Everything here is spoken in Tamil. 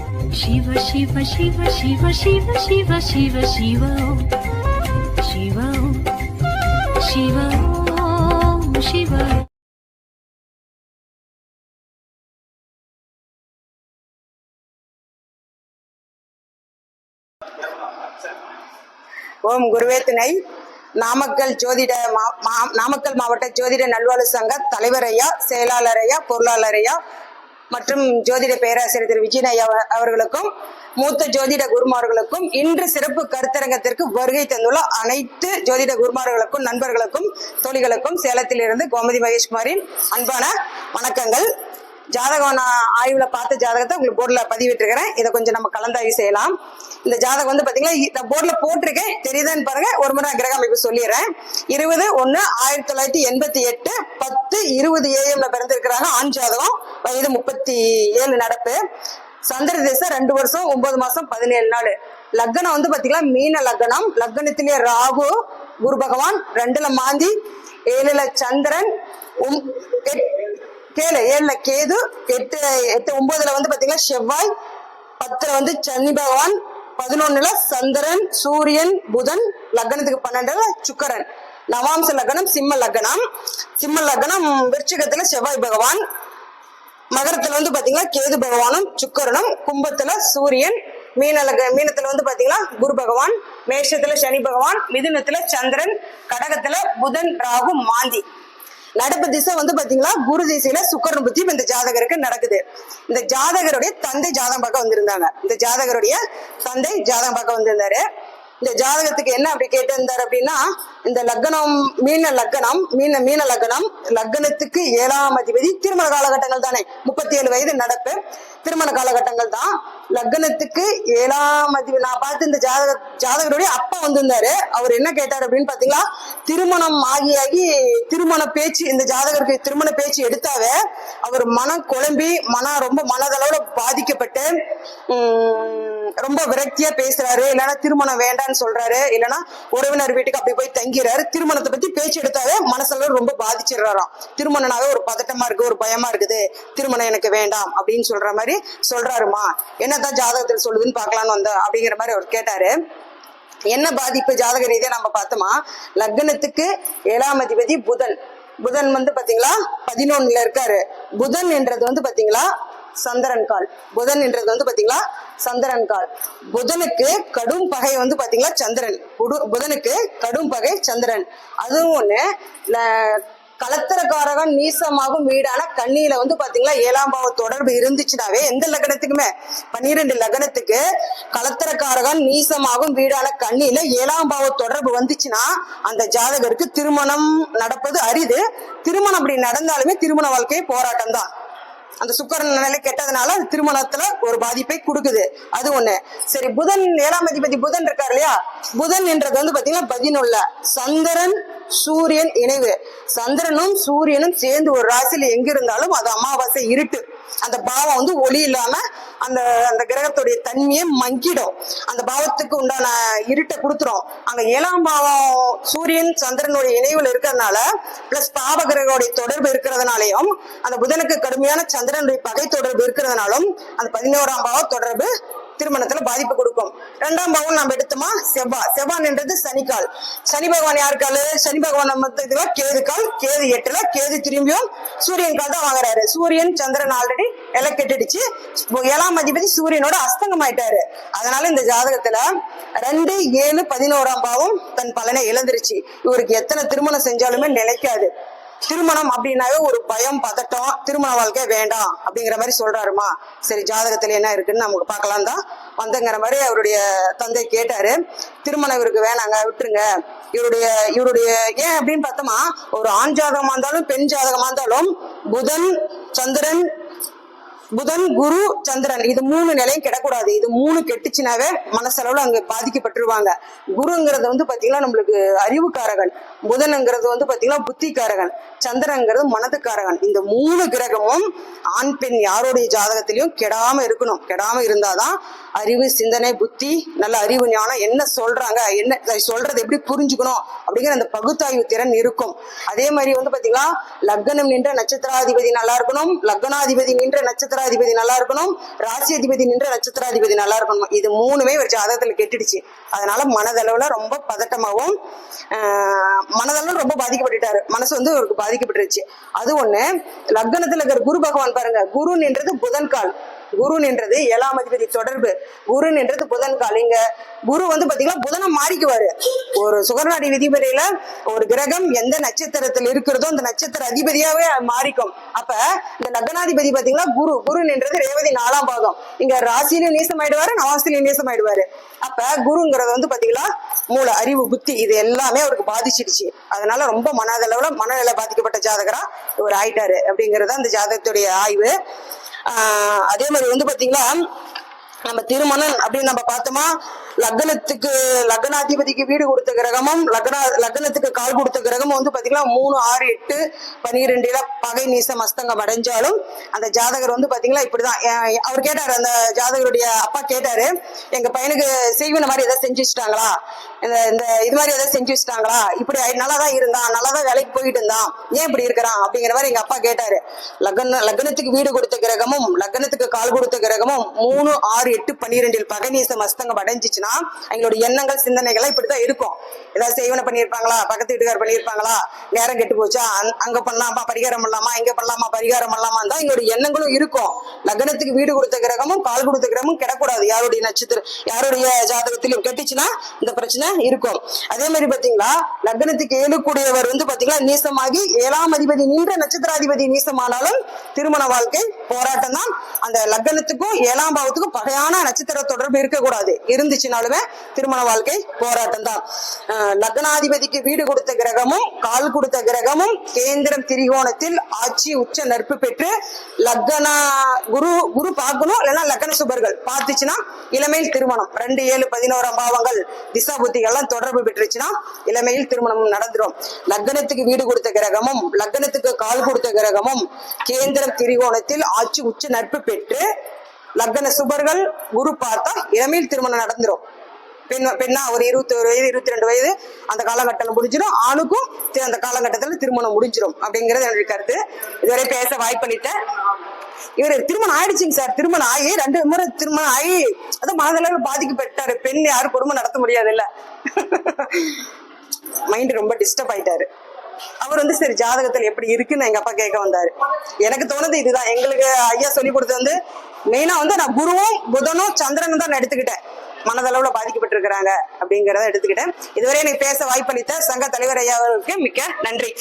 Shiva Shiva Shiva Shiva Shiva Shiva Shiva Shiva Shiva Shiva Shiva. ஓம் குருவே துணை. நாமக்கல் நாமக்கல் மாவட்ட ஜோதிட நல்வாழ்வு சங்க தலைவர் ஐயா, செயலாளர் ஐயா, பொருளாளர் ஐயா மற்றும் ஜோதிட பேராசிரியர் திரு விஜயன் ஐயா அவர்களுக்கும் மூத்த ஜோதிட குருமார்களுக்கும் இன்று சிறப்பு கருத்தரங்கத்திற்கு வருகை தந்துள்ள அனைத்து ஜோதிட குருமார்களுக்கும் நண்பர்களுக்கும் தோழிகளுக்கும் சேலத்திலிருந்து கோமதி மகேஷ்குமாரின் அன்பான வணக்கங்கள். ஜாதகம் ஆய்வுல பார்த்த ஜாதகத்தை உங்களுக்கு போர்டில் பதிவிட்டிருக்கிறேன். இதை கொஞ்சம் நம்ம கலந்தாய்வு செய்யலாம். இந்த ஜாதகம் வந்து பாத்தீங்கன்னா போர்டில் போட்டிருக்கேன், தெரியுதான்னு பாருங்க. ஒரு முறை கிரக அமைப்பு சொல்லிடுறேன். 20/1/1988 10:20 AM பிறந்திருக்கிறாங்க. ஆண் ஜாதகம், வயது 37 நடப்பு. சந்திர தேசம் 2 வருஷம் 9 மாசம் 17 நாள். லக்னம் வந்து பாத்தீங்கன்னா மீன லக்னம். லக்னத்திலே ராகு குரு பகவான், 2ல மாந்தி, 7ல சந்திரன், 7ல கேது, 9ல வந்து பாத்தீங்கன்னா செவ்வாய், 10ல வந்து சனி பகவான், 11ல சந்திரன், சூரியன், புதன், லக்னத்துக்கு 12ல சுக்கரன். நவாம்ச லக்னம் சிம்ம லக்னம். சிம்ம லக்னம் விருச்சிகத்துல செவ்வாய் பகவான், மகரத்துல வந்து பாத்தீங்கன்னா கேது பகவானும் சுக்கரனும், கும்பத்துல சூரியன், மீனத்துல வந்து பாத்தீங்கன்னா குரு பகவான், மேஷத்துல சனி பகவான், மிதுனத்துல சந்திரன், கடகத்துல புதன், ராகு, மாந்தி. நடப்பு திசை வந்து பாத்தீங்கன்னா குரு திசையில சுக்கரன் புத்தி இந்த ஜாதகருக்கு நடக்குது. இந்த ஜாதகருடைய தந்தை ஜாதகம் பார்க்க வந்திருந்தாங்க. இந்த ஜாதகருடைய தந்தை ஜாதகம் பார்க்க வந்திருந்தாரு. இந்த ஜாதகத்துக்கு என்ன அப்படி கேட்டிருந்தாரு அப்படின்னா, இந்த லக்னம் மீன லக்னம், லக்னத்துக்கு 7ஆம் அதிபதி. திருமண காலகட்டங்கள் தானே, 37 வயது நடப்பு, திருமண காலகட்டங்கள் தான். லக்னத்துக்கு 7ஆம் அதிபதி. நான் பார்த்து இந்த ஜாதகருடைய அப்பா வந்திருந்தாரு. அவர் என்ன கேட்டார் அப்படின்னு பாத்தீங்கன்னா, திருமணம் ஆகி திருமண பேச்சு, இந்த ஜாதகருக்கு திருமண பேச்சு எடுத்தாவே அவர் மனம் குழம்பி ரொம்ப மனதளவுல பாதிக்கப்பட்டு ரொம்ப விரக்தியா பேசுறாரு. இல்லைன்னா திருமணம் வேண்டான்னு சொல்றாரு, இல்லைன்னா உறவினர் வீட்டுக்கு அப்படி போய் தங்கிறாரு. திருமணத்தை பத்தி பேச்சு எடுத்தாவே மனசுல ரொம்ப பாதிச்சிடுறாராம். திருமணனாவே ஒரு பதட்டமா இருக்கு, ஒரு பயமா இருக்குது, திருமணம் எனக்கு வேண்டாம் அப்படின்னு சொல்ற மாதிரி சொல்றாருமா. என்னதான் ஜாதகத்தில் சொல்லுதுன்னு பாக்கலான்னு வந்த அப்படிங்கிற மாதிரி அவர் கேட்டாரு. என்ன பாதிப்பு ஜாதக ரீதியா நம்ம பார்த்தோமா, லக்னத்துக்கு 7ஆம் அதிபதி புதன். புதன் வந்து பாத்தீங்களா 11ல இருக்காரு. புதன் என்றது வந்து பாத்தீங்களா சந்திரன் கால். புதன் என்றது வந்து பாத்தீங்களா சந்திரன் கால். புதனுக்கு கடும் பகை வந்து பாத்தீங்களா சந்திரன். புதனுக்கு கடும் பகை சந்திரன். அதுவும் ஒண்ணு, கலத்திரக்காரகன் நீசமாகும் வீடான கன்னியில வந்து பாத்தீங்களா 7ஆம் பாவ தொடர்பு இருந்துச்சுனாவே, எந்த லக்னத்துக்குமே 12 லக்னத்துக்கு கலத்திரக்காரகன் நீசமாகும் வீடான கன்னியில 7ஆம் பாவ தொடர்பு வந்துச்சுன்னா அந்த ஜாதகருக்கு திருமணம் நடப்பது அரிது. திருமணம் அப்படி நடந்தாலுமே திருமண வாழ்க்கையை போராட்டம் தான். அந்த சுக்கரன் நிலை கெட்டதுனால திருமணத்துல ஒரு பாதிப்பை கொடுக்குது. அது ஒண்ணு. சரி, புதன் 7ஆம் அதிபதி புதன் இருக்காரு இல்லையா, புதன் என்றது வந்து பாத்தீங்கன்னா 11ல சந்திரன் சூரியன் இணைவு. சந்திரனும் சூரியனும் சேர்ந்து ஒரு ராசியில எங்க இருந்தாலும் அது அமாவாசை இருட்டு. அந்த பாவம் வந்து ஒளி இல்லாம அந்த கிரகத்துடைய தன்மையை மங்கிடும். அந்த பாவத்துக்கு உண்டான இருட்டை கொடுத்துரும். அங்க 7ஆம் பாவம் சூரியன் சந்திரனுடைய இணைவுல இருக்கிறதுனால, பிளஸ் பாவ கிரகோடைய தொடர்பு இருக்கிறதுனாலையும், அந்த புதனுக்கு கடுமையான சந்திரனுடைய பகை தொடர்பு இருக்கிறதுனாலும் அந்த 11ஆம் பாவ தொடர்பு திருமணத்துல பாதிப்பு கொடுக்கும். 2ஆம் பாவம் நம்ம எடுத்தோமா செவ்வாய் என்றது சனிக்கால். சனி பகவான் யாருக்காலு, சனி பகவான் நம்ம கேது கால். கேது 8ல, கேது திரும்பியும் சூரியன் கால் தான் வாங்குறாரு. சூரியன் சந்திரன் ஆல்ரெடி எல்லாம் கெட்டுடுச்சு. 7ஆம் அதிபதி சூரியனோட அஸ்தங்கம் ஆயிட்டாரு. அதனால இந்த ஜாதகத்துல 2, 7, 11ஆம் பாவம் தன் பலனை இழந்துருச்சு. இவருக்கு எத்தனை திருமணம் செஞ்சாலுமே நிலைக்காது. திருமணம் அப்படின்னாவே ஒரு பயம், பதட்டம், திருமண வாழ்க்கை வேண்டாம் அப்படிங்கிற மாதிரி சொல்றாருமா. சரி, ஜாதகத்துல என்ன இருக்குன்னு நமக்கு பார்க்கலாம் தான் வந்தங்கிற மாதிரி அவருடைய தந்தை கேட்டாரு. திருமணம் இவருக்கு வேணாங்க, விட்டுருங்க. இவருடைய ஏன் அப்படின்னு பார்த்தோமா, ஒரு ஆண் ஜாதகமா இருந்தாலும் பெண் ஜாதகமா இருந்தாலும் புதன் குரு சந்திரன் இது 3 நிலையும் கெடக்கூடாது. இது 3 கெட்டுச்சுனாவே மனசளவுல அங்க பாதிக்கப்பட்டுருவாங்க. குருங்கிறது வந்து பாத்தீங்கன்னா நம்மளுக்கு அறிவுக்காரகன், புதனுங்கிறது வந்து பாத்தீங்கன்னா புத்திக்காரகன், சந்திரங்கிறது மனதுக்காரகன். இந்த 3 கிரகமும் ஆண் பெண் யாருடைய ஜாதகத்திலையும் கெடாம இருக்கணும். கெடாம இருந்தாதான் அறிவு, சிந்தனை, புத்தி, நல்ல அறிவு, ஞானம், என்ன சொல்றாங்க, என்ன சொல்றது எப்படி புரிஞ்சுக்கணும் அப்படிங்கிற அந்த பகுத்தாய்வு திறன் இருக்கும். அதே மாதிரி வந்து பாத்தீங்கன்னா லக்னம் நின்ற நட்சத்திராதிபதி நல்லா இருக்கணும். லக்னாதிபதி நின்ற நட்சத்திர நட்சத்திராதிபதி நல்லா இருக்கணும், ராசி அதிபதி நின்ற நட்சத்திராதிபதி நல்லா இருக்கணும். இது மூணுமே ஒரு ஜாதகத்துல கெட்டுடுச்சு. அதனால மனதளவுல ரொம்ப பதட்டமாகவும் மனதளவு ரொம்ப பாதிக்கப்பட்டுட்டாரு. மனசு வந்து அவருக்கு பாதிக்கப்பட்டுருச்சு. அது ஒண்ணு. லக்னத்துல இருக்கிற குரு பகவான் பாருங்க, குரு நின்றது புதன் கால், குரு நின்றது 7ஆம் அதிபதி தொடர்பு, குரு நின்றது புதன் கால். இங்க குரு வந்து பாத்தீங்கன்னா புதனை மாறிக்குவாரு. ஒரு சுகர்நாடி விதிமுறையில ஒரு கிரகம் எந்த நட்சத்திரத்தில் இருக்கிறதோ அந்த நட்சத்திர அதிபதியாவே மாறிக்கும். அப்ப இந்த லக்னாதிபதி பாத்தீங்கன்னா குரு, குரு நின்றது ரேவதி 4ஆம் பாகம். இங்க ராசியிலும் நீசமாயிடுவாரு, நவாசிலையும் நீசமாயிடுவாரு. அப்ப குருங்கிறது வந்து பாத்தீங்கன்னா மூளை, அறிவு, புத்தி இது எல்லாமே அவருக்கு பாதிச்சிடுச்சு. அதனால ரொம்ப மனதளவுல மனநிலை பாதிக்கப்பட்ட ஜாதகரா இவர் ஆயிட்டாரு அப்படிங்கறது அந்த ஜாதகத்துடைய ஆய்வு. அதே மாதிரி வந்து பாத்தீங்கன்னா நம்ம திருமணம் அப்படின்னு நம்ம பார்த்தோமா, லக்னத்துக்கு லக்னாதிபதிக்கு வீடு கொடுத்த கிரகமும் லக்னத்துக்கு கால் கொடுத்த கிரகமும் வந்து பாத்தீங்கன்னா 3, 6, 8, 12 பகை நீசம் அஸ்தங்கம் அடைஞ்சாலும் அந்த ஜாதகர் வந்து பாத்தீங்கன்னா இப்படிதான். அவர் கேட்டாரு, அந்த ஜாதகருடைய அப்பா கேட்டாரு, எங்க பையனுக்கு செய்வன மாதிரி ஏதாவது செஞ்சு வச்சுட்டாங்களா, இந்த இது மாதிரி ஏதாவது செஞ்சு வச்சுட்டாங்களா, இப்படி நல்லாதான் இருந்தான், நல்லாதான் வேலைக்கு போயிட்டு இருந்தான், ஏன் இப்படி இருக்கிறான் அப்படிங்கிற மாதிரி எங்க அப்பா கேட்டாரு. லக்னத்துக்கு வீடு கொடுத்த கிரகமும் லக்னத்துக்கு கால் கொடுத்த கிரகமும் 3, 6, 8, 12 பகை நீசம் அஸ்தங்கம் அடைஞ்சிச்சுன்னா அவங்களோட எண்ணங்கள் சிந்தனைகள் இப்படிதான் இருக்கும். ஏதாவது செய்வன பண்ணியிருப்பாங்களா, பக்கத்து வீட்டுக்காரர் பண்ணியிருப்பாங்களா, நேரம் கெட்டு போச்சா, அங்க பண்ணலாமா பரிகாரம் பண்ணலாமா, இங்க பண்ணலாமா பரிகாரம் பண்ணலாமா தான் எங்களோட எண்ணங்களும் இருக்கும். லக்னத்துக்கு வீடு கொடுத்த கிரகமும் கால் கொடுத்த கிரகமும் கிடக்கூடாது. யாருடைய நட்சத்திரம் யாருடைய ஜாதகத்திலும் கெட்டுச்சுன்னா இந்த பிரச்சனை இருக்கும். அதே மாதிரி பாத்தீங்களா, லக்னத்துக்கு 7 கூடியவர் வந்து பாத்தீங்கன்னா நீசமாகி 7ஆம் அதிபதி நின்ற நட்சத்திராதிபதி நீசமானாலும் திருமண வாழ்க்கை போராட்டம் தான். அந்த லக்னத்துக்கும் 7ஆம் பாவத்துக்கும் பகையான நட்சத்திர தொடர்பு இருக்கக்கூடாது. இருந்துச்சுனாலுமே திருமண வாழ்க்கை போராட்டம் தான். லக்னாதிபதிக்கு வீடு கொடுத்த கிரகமும் கால் கொடுத்த கிரகமும் கேந்திரம் திரிகோணத்தில் ஆட்சி உச்ச நட்பு பெற்று லக்ன குரு பார்க்கணும், இல்லைன்னா லக்ன சுபர்கள் பார்த்துச்சுன்னா இளமையில் திருமணம். 2, 7, 11ஆம் பாவங்கள் திசா புத்திகள்லாம் தொடர்பு பெற்றுச்சுன்னா இளமையில் திருமணம் நடந்துடும். லக்னத்துக்கு வீடு கொடுத்த கிரகமும் லக்னத்துக்கு கால் கொடுத்த கிரகமும் கேந்திரம் திரிகோணத்தில் ஆட்சி உச்ச நட்பு பெற்று லக்ன சுபர்கள் குரு பார்த்தா இளமையில் திருமணம் நடந்துரும். பெண்ணா ஒரு 21 வயது 22 வயது அந்த காலகட்டம் முடிஞ்சிடும். ஆணுக்கும் அந்த காலகட்டத்துல திருமணம் முடிஞ்சிடும் அப்படிங்கிறது என்னுடைய கருத்து. இதுவரை பேச வாய்ப்பளித்தேன். இவரு திருமணம் ஆயிடுச்சுங்க சார், திருமணம் ஆகி 2 முறை திருமணம் ஆகி அதான் மனதளவில் பாதிக்கப்பட்டாரு. பெண் யாரும் குடும்பம் நடத்த முடியாது இல்ல, மைண்ட் ரொம்ப டிஸ்டர்ப் ஆயிட்டாரு. அவர் வந்து சரி ஜாதகத்தில் எப்படி இருக்குன்னு எங்க அப்பா கேட்க வந்தாரு. எனக்கு தோணுது இதுதான். எங்களுக்கு ஐயா சொல்லி கொடுத்தது வந்து மெயினா வந்து நான் குருவும் புதனும் சந்திரனும் தான் எடுத்துக்கிட்டேன். மனதளவுல பாதிக்கப்பட்டிருக்கிறாங்க அப்படிங்கிறத எடுத்துக்கிட்டேன். இதுவரை எனக்கு பேச வாய்ப்பளித்த சங்க தலைவர் ஐயா அவர்களுக்கு மிக்க நன்றி.